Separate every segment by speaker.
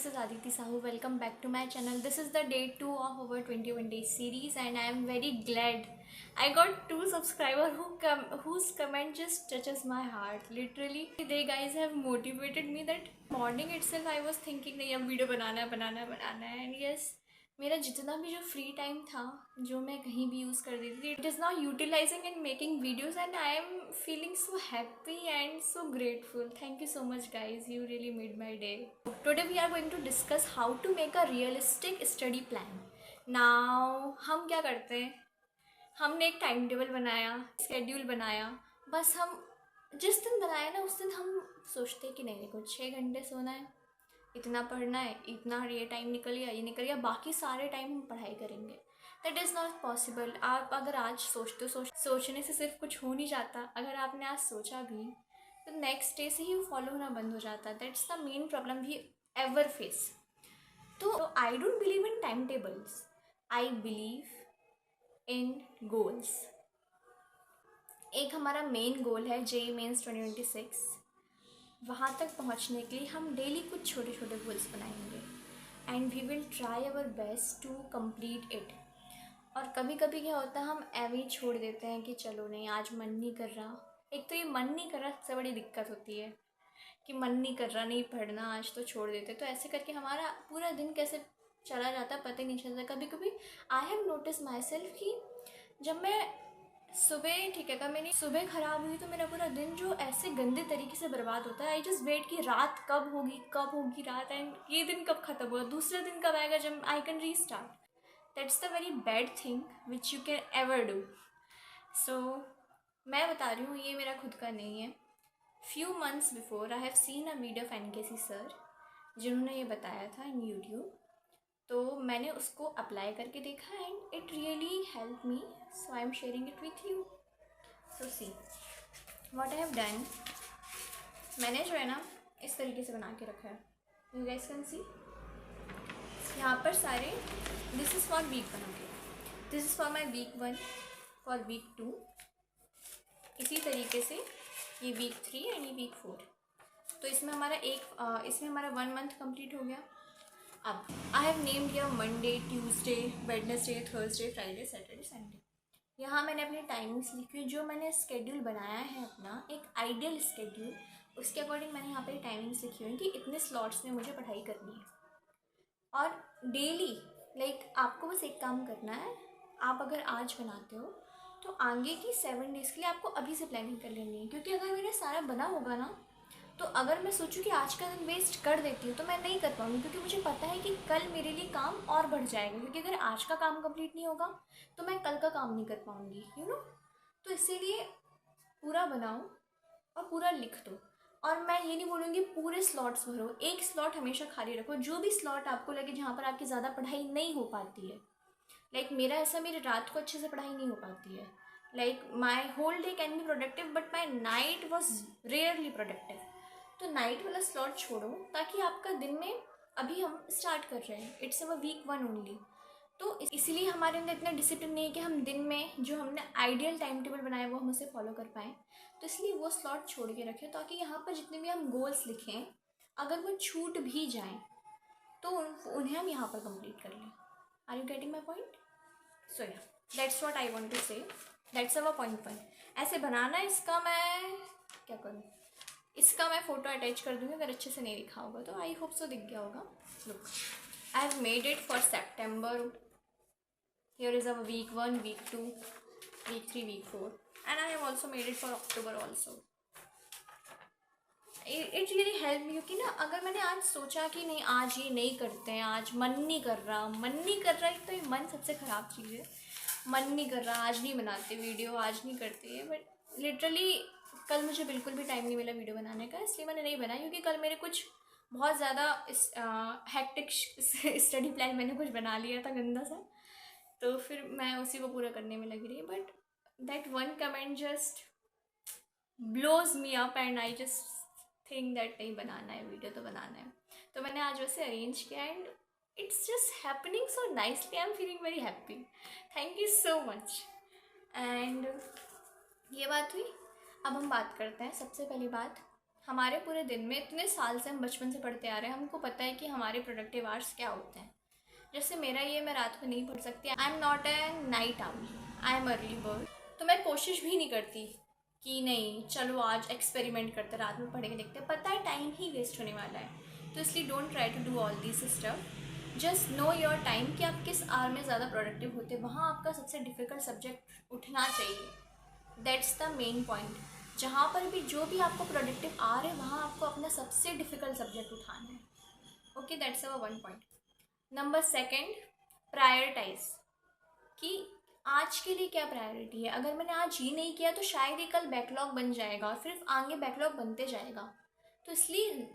Speaker 1: this is Aditi Sahu. Welcome back to my channel. This is the day 2 of our 21 days series and I am very glad I got 2 subscribers whose comment just touches my heart. Literally, they guys have motivated me that morning itself I was thinking नहीं अब video बनाना है and yes, मेरा जितना भी जो free time था जो मैं कहीं भी यूज़ कर देती थी it is now utilising and making videos and I am feeling so happy and so grateful. Thank you so much guys, you really made my day. Today we are going to discuss how to make a realistic study plan. Now हम क्या करते हैं, हमने एक time table बनाया, schedule बनाया, बस हम जिस दिन बनाया ना उस दिन हम सोचते हैं कि नहीं देखो 6 घंटे सोना है, इतना पढ़ना है, इतना ये टाइम निकल गया, ये निकल गया, बाकी सारे टाइम हम पढ़ाई करेंगे. That is not possible. आप अगर आज सोचते हो सोचने से सिर्फ कुछ हो नहीं जाता. अगर आपने आज सोचा भी तो नेक्स्ट डे से ही फॉलो होना बंद हो जाता है. That's the main problem we ever face. तो I don't believe in time tables, I believe in goals. एक हमारा मेन गोल है जेईई मेंस 2026. वहाँ तक पहुँचने के लिए हम डेली कुछ छोटे छोटे गोल्स बनाएंगे and we will try our best to complete it. और कभी कभी क्या होता है, हम ऐवे ही छोड़ देते हैं कि चलो नहीं आज मन नहीं कर रहा. एक तो ये मन नहीं कर रहा सबसे बड़ी दिक्कत होती है कि मन नहीं कर रहा, नहीं पढ़ना आज तो छोड़ देते. तो ऐसे करके हमारा पूरा दिन कैसे चला जाता है पता ही नहीं चलता. कभी कभी I have notice my self कि जब मैं सुबह ठीक है, मेरी सुबह ख़राब हुई तो मेरा पूरा दिन जो ऐसे गंदे तरीके से बर्बाद होता है. आई जस्ट वेट कि रात कब होगी रात एंड ये दिन कब ख़त्म होगा, दूसरा दिन कब आएगा जब I can restart. That's the very bad thing which you can ever do. So मैं बता रही हूँ ये मेरा खुद का नहीं है. Few months before I have seen a video of NKC sir जिन्होंने ये बताया था इन यूट्यूब. तो मैंने उसको अप्लाई करके देखा and it really help me, so I am sharing it with you. So see what I have done. मैंने जो है ना इस तरीके से बना के रखा है. यू गाइस कैन सी यहाँ पर सारे this is for week 1, okay, this is for my week 1, for week 2, इसी तरीके से ये वीक 3 एंड ये वीक 4. तो इसमें हमारा इसमें हमारा 1 मंथ कंप्लीट हो गया. अब I have named your Monday, Tuesday, Wednesday, Thursday, Friday, Saturday, Sunday. यहाँ मैंने अपनी टाइमिंग्स लिखी हुई. जो मैंने स्केड्यूल बनाया है अपना एक आइडियल स्केड्यूल, उसके अकॉर्डिंग मैंने यहाँ पे टाइमिंग्स लिखी हुई कि इतने स्लॉट्स में मुझे पढ़ाई करनी है. और डेली लाइक आपको बस एक काम करना है. आप अगर आज बनाते हो तो आगे की 7 डेज़ के लिए आपको अभी से प्लानिंग कर लेनी है. क्योंकि अगर मेरा सारा बना होगा ना तो अगर मैं सोचूं कि आज का दिन वेस्ट कर देती हूँ तो मैं नहीं कर पाऊँगी. क्योंकि मुझे पता है कि कल मेरे लिए काम और बढ़ जाएगा. क्योंकि अगर आज का काम कंप्लीट नहीं होगा तो मैं कल का काम नहीं कर पाऊँगी, यू नो. तो इसीलिए पूरा बनाओ और पूरा लिख दो. और मैं ये नहीं बोलूँगी पूरे स्लॉट्स भरो, एक स्लॉट हमेशा खाली रखो. जो भी स्लॉट आपको लगे जहाँ पर आपकी ज़्यादा पढ़ाई नहीं हो पाती है, लाइक मेरा ऐसा, मेरी रात को अच्छे से पढ़ाई नहीं हो पाती है. Like my whole day can be productive but my night was rarely productive. तो नाइट वाला स्लॉट छोड़ो ताकि आपका दिन में, अभी हम स्टार्ट कर रहे हैं, इट्स अवर वीक 1 ओनली. तो इसीलिए हमारे अंदर इतना डिसिप्लिन नहीं है कि हम दिन में जो हमने आइडियल टाइम टेबल बनाया वो हम उसे फॉलो कर पाएँ. तो इसलिए वो स्लॉट छोड़ के रखें ताकि यहाँ पर जितने भी हम गोल्स लिखें अगर वो छूट भी जाएँ तो उन्हें हम यहाँ पर कंप्लीट कर लें. Are you getting my point? So या that's what I want to say. That's our point 1. ऐसे बनाना है. इसका मैं क्या करूँ, इसका मैं फ़ोटो अटैच कर दूँगी अगर अच्छे से नहीं लिखा होगा तो. आई होप सो दिख गया होगा. Look, I have made it for September. Here is our week 1, week 2, week 3, week 4 and I have also made it for October also. It really help me. क्योंकि ना अगर मैंने आज सोचा कि नहीं आज ये नहीं करते हैं, आज मन नहीं कर रहा, एक तो ये मन सबसे ख़राब चीज़ है. मन नहीं कर रहा, आज नहीं बनाते वीडियो, आज नहीं करते. बट लिटरली कल मुझे बिल्कुल भी टाइम नहीं मिला वीडियो बनाने का, इसलिए मैंने नहीं बनाया. क्योंकि कल मेरे कुछ बहुत ज़्यादा हैक्टिक स्टडी प्लान मैंने कुछ बना लिया था गंदा सा, तो फिर मैं उसी को पूरा करने में लगी रही. But that one comment just blows me up and I just think that नहीं बनाना है वीडियो, तो बनाना है. तो मैंने आज वैसे अरेंज किया and it's just happening so nicely. I am feeling very happy. Thank you so much. And ये बात हुई. अब हम बात करते हैं सबसे पहली बात हमारे पूरे दिन में इतने साल से हम बचपन से पढ़ते आ रहे हैं, हमको पता है कि हमारे प्रोडक्टिव आवर्स क्या होते हैं। जैसे मेरा ये, मैं रात को नहीं पढ़ सकती। I am not a night owl, I am early bird. तो मैं कोशिश भी नहीं करती कि नहीं चलो आज एक्सपेरिमेंट करते, रात में पढ़ के देखते, पता है टाइम ही वेस्ट होने वाला है। तो इसलिए don't try to do all this stuff. Just know your time कि आप किस आवर में ज़्यादा प्रोडक्टिव होते, वहाँ आपका सबसे डिफ़िकल्ट सब्जेक्ट उठना चाहिए। That's the main point. जहाँ पर भी जो भी आपको प्रोडक्टिव आ रहे, वहाँ आपको अपना सबसे डिफ़िकल्ट सब्जेक्ट उठाना है। Okay, that's our one point. Number second, prioritise कि आज के लिए क्या प्रायोरिटी है। अगर मैंने आज ये नहीं किया तो शायद ही कल बैकलॉग बन जाएगा और फिर आगे बैकलॉग बनते जाएगा। तो इसलिए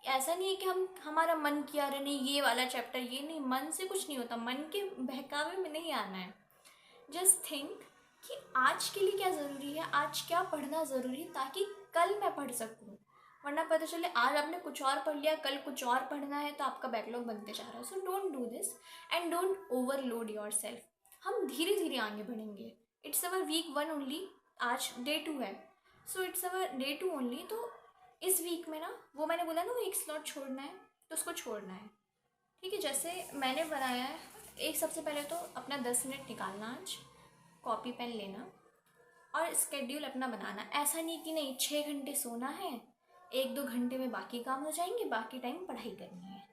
Speaker 1: ऐसा नहीं है कि हमारा मन किया अरे नहीं ये वाला चैप्टर, ये नहीं, मन से कुछ नहीं होता, मन के बहकावे में नहीं आना है। जस्ट थिंक कि आज के लिए क्या ज़रूरी है, आज क्या पढ़ना ज़रूरी है, ताकि कल मैं पढ़ सकूँ। वरना पता चले आज आपने कुछ और पढ़ लिया, कल कुछ और पढ़ना है, तो आपका बैकलॉग बनते जा रहा है। So don't do this and don't overload your self. हम धीरे धीरे आगे बढ़ेंगे। इट्स अवर वीक 1 ओनली, आज डे 2 है, so it's our day 2 only. तो इस वीक में ना, वो मैंने बोला ना वो एक स्लॉट छोड़ना है, तो उसको छोड़ना है। ठीक है, जैसे मैंने बनाया है, एक सबसे पहले तो अपना 10 मिनट निकालना, आज कॉपी पेन लेना और स्केड्यूल अपना बनाना। ऐसा नहीं कि नहीं 6 घंटे सोना है, 1-2 घंटे में बाकी काम हो जाएंगे, बाकी टाइम पढ़ाई करनी है।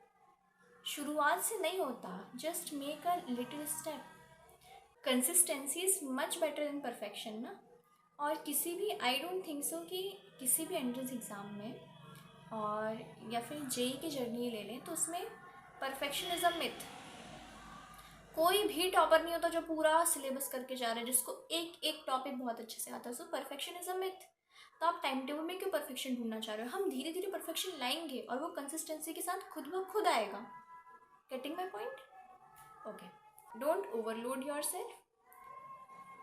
Speaker 1: शुरुआत से नहीं होता, just make a little step. Consistency is much better than perfection ना। और किसी भी, आई डोंट थिंक सो कि किसी भी एंट्रेंस एग्ज़ाम में और या फिर जेई की जर्नी ले लें, तो उसमें परफेक्शन इज़ अ मिथ। कोई भी टॉपर नहीं होता जो पूरा सिलेबस करके जा रहा है, जिसको एक एक टॉपिक बहुत अच्छे से आता है। सो परफेक्शन इज़ अ मिथ। तो आप टाइम टेबल में क्यों परफेक्शन ढूंढना चाह रहे हो? हम धीरे धीरे परफेक्शन लाएंगे और वो कंसिस्टेंसी के साथ खुद ब खुद आएगा। Getting my point? Okay, don't overload your self.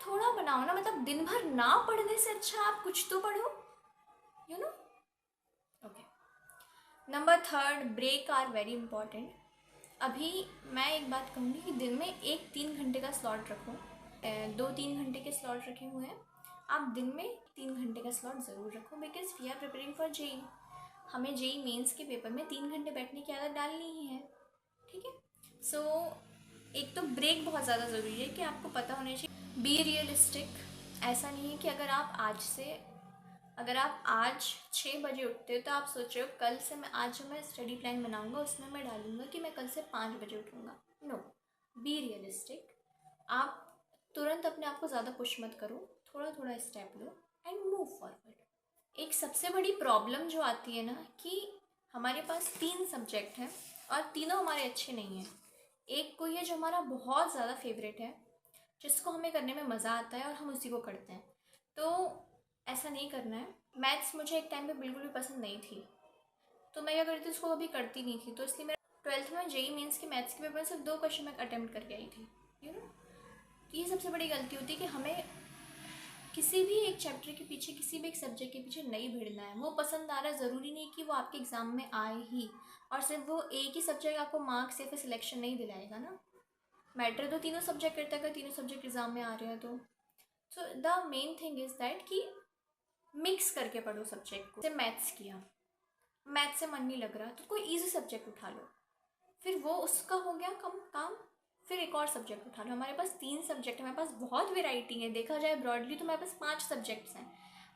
Speaker 1: थोड़ा बनाओ ना, मतलब दिन भर ना पढ़ने से अच्छा आप कुछ तो पढ़ो, you know. Okay, number third, break are very important. अभी मैं एक बात कहूँगी कि दिन में एक 3 घंटे का स्लॉट रखो। 2-3 घंटे के स्लॉट रखे हुए हैं, आप दिन में 3 घंटे का स्लॉट ज़रूर रखो, because we are preparing for JEE. हमें जेई मेंस के पेपर में 3 घंटे बैठने की आदत डालनी ही है। ठीक है, सो एक तो ब्रेक बहुत ज़्यादा ज़रूरी है कि आपको पता होना चाहिए। Be realistic. ऐसा नहीं है कि अगर आप आज 6 बजे उठते हो तो आप सोच रहे हो कल से आज जो मैं स्टडी प्लान बनाऊंगा उसमें मैं डालूंगा कि मैं कल से 5 बजे उठूंगा। No, be realistic. आप तुरंत अपने आप को ज़्यादा पुश मत करो, थोड़ा थोड़ा step low and move forward. एक सबसे बड़ी प्रॉब्लम जो आती है ना, कि हमारे पास 3 सब्जेक्ट हैं और तीनों हमारे अच्छे नहीं हैं। एक कोई है जो हमारा बहुत ज़्यादा फेवरेट है, जिसको हमें करने में मज़ा आता है और हम उसी को करते हैं। तो ऐसा नहीं करना है। मैथ्स मुझे एक टाइम पे बिल्कुल भी पसंद नहीं थी, तो मैं क्या करती थी, उसको कभी करती नहीं थी। तो इसलिए मेरा 12th में जेई मेंस के मैथ्स के पेपर में सिर्फ 2 क्वेश्चन मैं अटैम्प्ट करके आई थी, यू नो। तो ये सबसे बड़ी गलती होती है कि हमें किसी भी एक चैप्टर के पीछे, किसी भी एक सब्जेक्ट के पीछे नहीं भिड़ना है। वो पसंद आ रहा है, ज़रूरी नहीं कि वो आपके एग्ज़ाम में आए ही, और सिर्फ वो एक ही सब्जेक्ट आपको मार्क्स या फिर सिलेक्शन नहीं दिलाएगा ना। मैटर तो तीनों सब्जेक्ट करता है, अगर तीनों सब्जेक्ट एग्ज़ाम में आ रहे हैं तो। So the main thing is that कि मिक्स करके पढ़ो सब्जेक्ट को। जैसे मैथ्स किया, मैथ्स से मन नहीं लग रहा तो कोई इजी सब्जेक्ट उठा लो, फिर वो उसका हो गया कम काम, फिर एक और सब्जेक्ट उठा लो। हमारे पास 3 सब्जेक्ट है, हमारे पास बहुत वेराइटी है। देखा जाए ब्रॉडली तो हमारे पास 5 सब्जेक्ट्स हैं।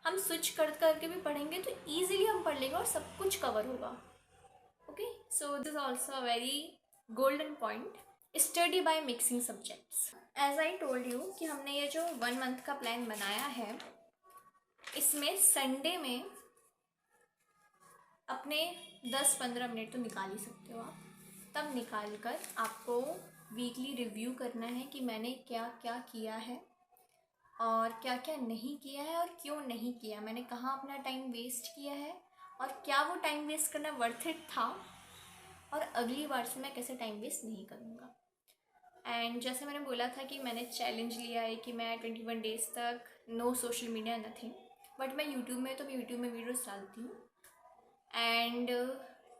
Speaker 1: हम स्विच कर करके भी पढ़ेंगे तो ईजिली हम पढ़ लेंगे और सब कुछ कवर होगा। Okay, so this is also a very golden point. Study by mixing subjects. As I told you कि हमने ये जो 1 मंथ का प्लान बनाया है, इसमें संडे में अपने 10-15 मिनट तो निकाल ही सकते हो आप। तब निकाल कर आपको वीकली रिव्यू करना है कि मैंने क्या क्या किया है और क्या क्या नहीं किया है और क्यों नहीं किया, मैंने कहाँ अपना टाइम वेस्ट किया है और क्या वो टाइम वेस्ट करना वर्थ इट था, और अगली बार से मैं कैसे टाइम वेस्ट नहीं करूँगा। एंड जैसे मैंने बोला था कि मैंने चैलेंज लिया है कि मैं 21 डेज़ तक no social media nothing, but मैं यूट्यूब में वीडियोज़ डालती हूँ। And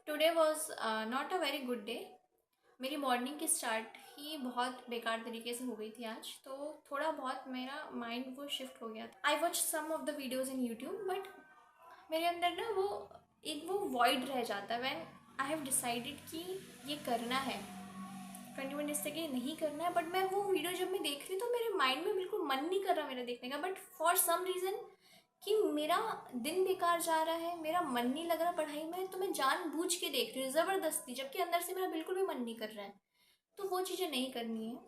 Speaker 1: today was not a very good day. मेरी मॉर्निंग की स्टार्ट ही बहुत बेकार तरीके से हो गई थी आज, तो थोड़ा बहुत मेरा माइंड वो शिफ्ट हो गया था। I watch some of the videos in YouTube, but मेरे अंदर ना वो वॉइड रह जाता है व्हेन आई हैव डिसाइडेड कि ये करना है 21 डेज तक, ये नहीं करना है। बट मैं वो वीडियो जब मैं देख रही तो मेरे माइंड में बिल्कुल मन नहीं कर रहा मेरा देखने का, बट फॉर सम रीज़न कि मेरा दिन बेकार जा रहा है, मेरा मन नहीं लग रहा पढ़ाई में, तो मैं जानबूझ के देख रही हूँ ज़बरदस्ती, जबकि अंदर से मेरा बिल्कुल भी मन नहीं कर रहा है। तो वो चीज़ें नहीं करनी है।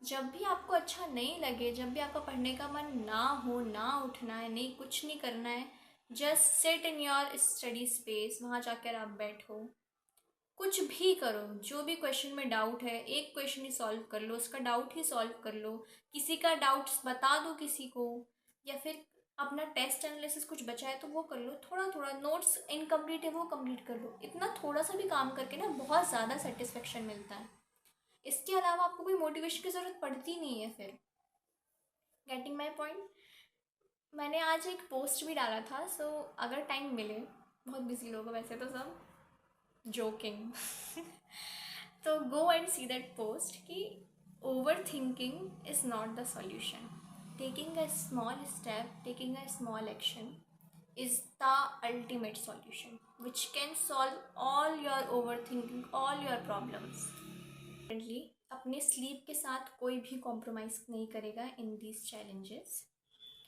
Speaker 1: जब भी आपको अच्छा नहीं लगे, जब भी आपका पढ़ने का मन ना हो, ना उठना है, नहीं कुछ नहीं करना है, just sit in your study space, वहाँ जाकर आप बैठो, कुछ भी करो। जो भी क्वेश्चन में डाउट है, एक क्वेश्चन ही सॉल्व कर लो, उसका डाउट ही सॉल्व कर लो, किसी का डाउट बता दो किसी को, या फिर अपना टेस्ट एनालिसिस कुछ बचा है तो वो कर लो, थोड़ा थोड़ा नोट्स इनकम्प्लीट है वो कंप्लीट कर लो। इतना थोड़ा सा भी काम करके ना बहुत ज़्यादा सेटिस्फेक्शन मिलता है। इसके अलावा आपको कोई मोटिवेशन की ज़रूरत पड़ती नहीं है फिर। Getting my point. मैंने आज एक पोस्ट भी डाला था, सो अगर टाइम मिले, बहुत बिजी लोग हैं वैसे तो सब, जोकिंग तो go and see that post कि overthinking is not the solution, taking a small step, taking a small action is the ultimate solution which can solve all your overthinking, all your problems. Currently अपने sleep के साथ कोई भी compromise नहीं करेगा in these challenges.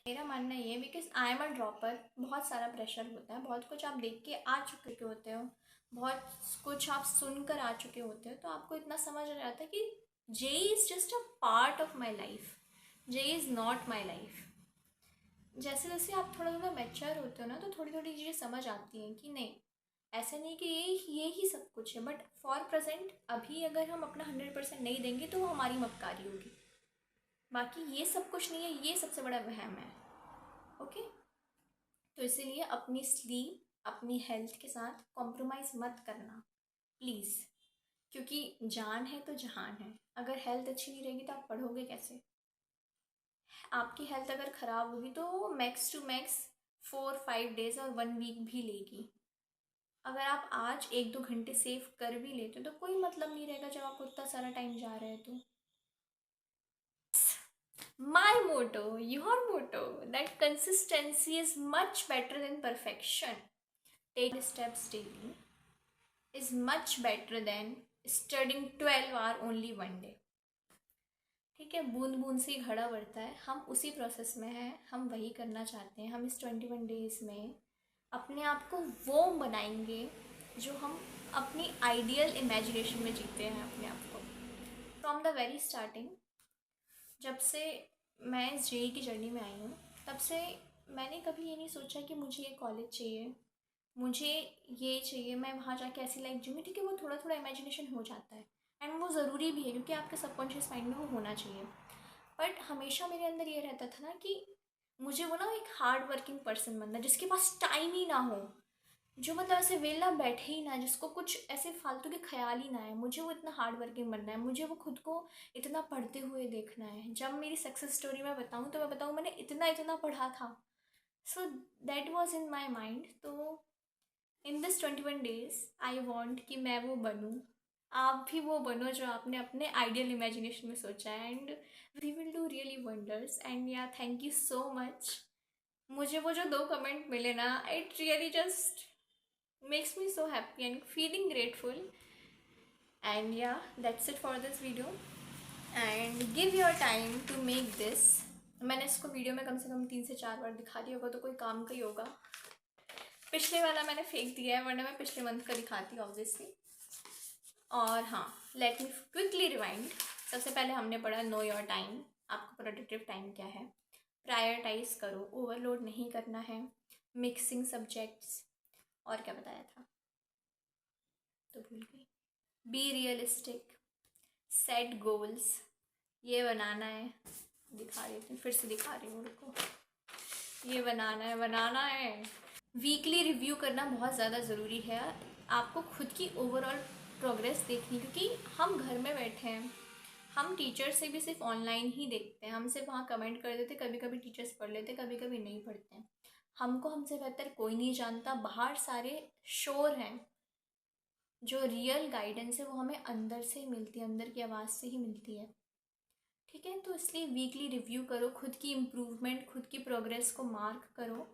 Speaker 1: मेरा मानना ये है, because I am a dropper, बहुत सारा प्रेशर होता है, बहुत कुछ आप देख के आ चुके होते हो, बहुत कुछ आप सुनकर आ चुके होते हो, तो आपको इतना समझ आ जाता है कि JEE is just a part of my life, JEE is not my life. जैसे जैसे आप थोड़ा थोड़ा मैच्योर होते हो ना, तो थोड़ी थोड़ी चीज़ें समझ आती हैं कि नहीं, ऐसा नहीं कि ये ही सब कुछ है, बट फॉर प्रेजेंट अभी अगर हम अपना 100% नहीं देंगे तो वो हमारी मक्कारी होगी। बाकी ये सब कुछ नहीं है, ये सबसे बड़ा वहम है। ओके, तो इसीलिए अपनी स्लीप, अपनी हेल्थ के साथ कॉम्प्रोमाइज़ मत करना प्लीज़, क्योंकि जान है तो जहान है। अगर हेल्थ अच्छी नहीं रहेगी तो आप पढ़ोगे कैसे? आपकी हेल्थ अगर ख़राब होगी तो मैक्स टू मैक्स 4-5 डेज़ और 1 वीक भी लेगी। अगर आप आज 1-2 घंटे सेव कर भी लेते हो तो कोई मतलब नहीं रहेगा जब आपको इतना सारा टाइम जा रहा है तो। My motto, your motto, that consistency is much better than perfection. Take steps daily is much better than studying 12 hours only one day. ठीक है, बूंद बूंद से ही घड़ा बढ़ता है, हम उसी प्रोसेस में हैं, हम वही करना चाहते हैं। हम इस 21 डेज़ में अपने आप को वो बनाएंगे जो हम अपनी आइडियल इमेजिनेशन में जीते हैं अपने आप को। फ्रॉम द वेरी स्टार्टिंग, जब से मैं इस जेई की जर्नी में आई हूँ, तब से मैंने कभी ये नहीं सोचा कि मुझे ये कॉलेज चाहिए, मुझे ये चाहिए, मैं वहाँ जाके ऐसी लाइफ जीऊँ। ठीक है, वो थोड़ा थोड़ा इमेजिनेशन हो जाता है एंड वो ज़रूरी भी है, क्योंकि आपके सबकॉन्शियस माइंड में वो होना चाहिए। बट हमेशा मेरे अंदर ये रहता था ना कि मुझे वो ना एक हार्ड वर्किंग पर्सन बनना, जिसके पास टाइम ही ना हो, जो मतलब ऐसे वेला बैठे ही ना, जिसको कुछ ऐसे फालतू के ख्याल ही ना है। मुझे वो इतना हार्ड वर्किंग बनना है, मुझे वो खुद को इतना पढ़ते हुए देखना है। जब मेरी सक्सेस स्टोरी मैं बताऊँ तो मैं बताऊँ मैंने इतना इतना पढ़ा था। So that was in my mind. तो in this 21 days I want कि मैं वो बनूँ, आप भी वो बनो जो आपने अपने आइडियल इमेजिनेशन में सोचा है, and we will do really wonders. And yeah thank you so much. मुझे वो जो 2 कमेंट मिले ना, it really just makes me so happy and feeling grateful. And yeah, that's it for this video, and give your time to make this. मैंने इसको video में कम से कम 3 से 4 बार दिखा दिया होगा, तो कोई काम का ही होगा। पिछले वाला मैंने फेंक दिया है, वरना मैं पिछले मंथ का दिखाती ऑब्वियसली। और हाँ, लेट मी क्विकली रिवाइंड। सबसे पहले हमने पढ़ा नो योर टाइम, आपका प्रोडक्टिव टाइम क्या है, प्रायोरिटाइज करो, ओवरलोड नहीं करना है, मिक्सिंग सब्जेक्ट्स, और क्या बताया था तो भूल गई। बी रियलिस्टिक, सेट गोल्स, ये बनाना है, दिखा देती हूँ, फिर से दिखा रही हूँ, रुको, ये बनाना है। वीकली रिव्यू करना बहुत ज़्यादा ज़रूरी है, आपको खुद की ओवरऑल प्रोग्रेस देखनी, क्योंकि हम घर में बैठे हैं, हम टीचर से भी सिर्फ ऑनलाइन ही देखते हैं, हम सिर्फ वहाँ कमेंट कर देते, कभी कभी टीचर्स पढ़ लेते, कभी कभी नहीं पढ़ते हैं। हमको हमसे बेहतर कोई नहीं जानता, बाहर सारे शोर हैं। जो रियल गाइडेंस है वो हमें अंदर से ही मिलती है, अंदर की आवाज़ से ही मिलती है। ठीक है, तो इसलिए वीकली रिव्यू करो, खुद की इम्प्रूवमेंट, खुद की प्रोग्रेस को मार्क करो,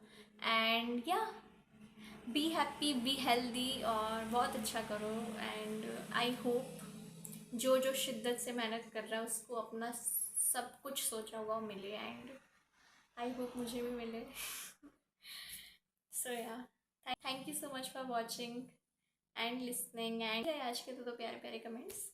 Speaker 1: एंड या बी हैप्पी, बी हेल्दी और बहुत अच्छा करो। एंड आई होप जो जो शिद्दत से मेहनत कर रहा है उसको अपना सब कुछ सोचा हुआ मिले। एंड आई होप मुझे भी मिले। सो या, thank you so much for watching and listening. And आज के तो प्यारे प्यारे कमेंट्स।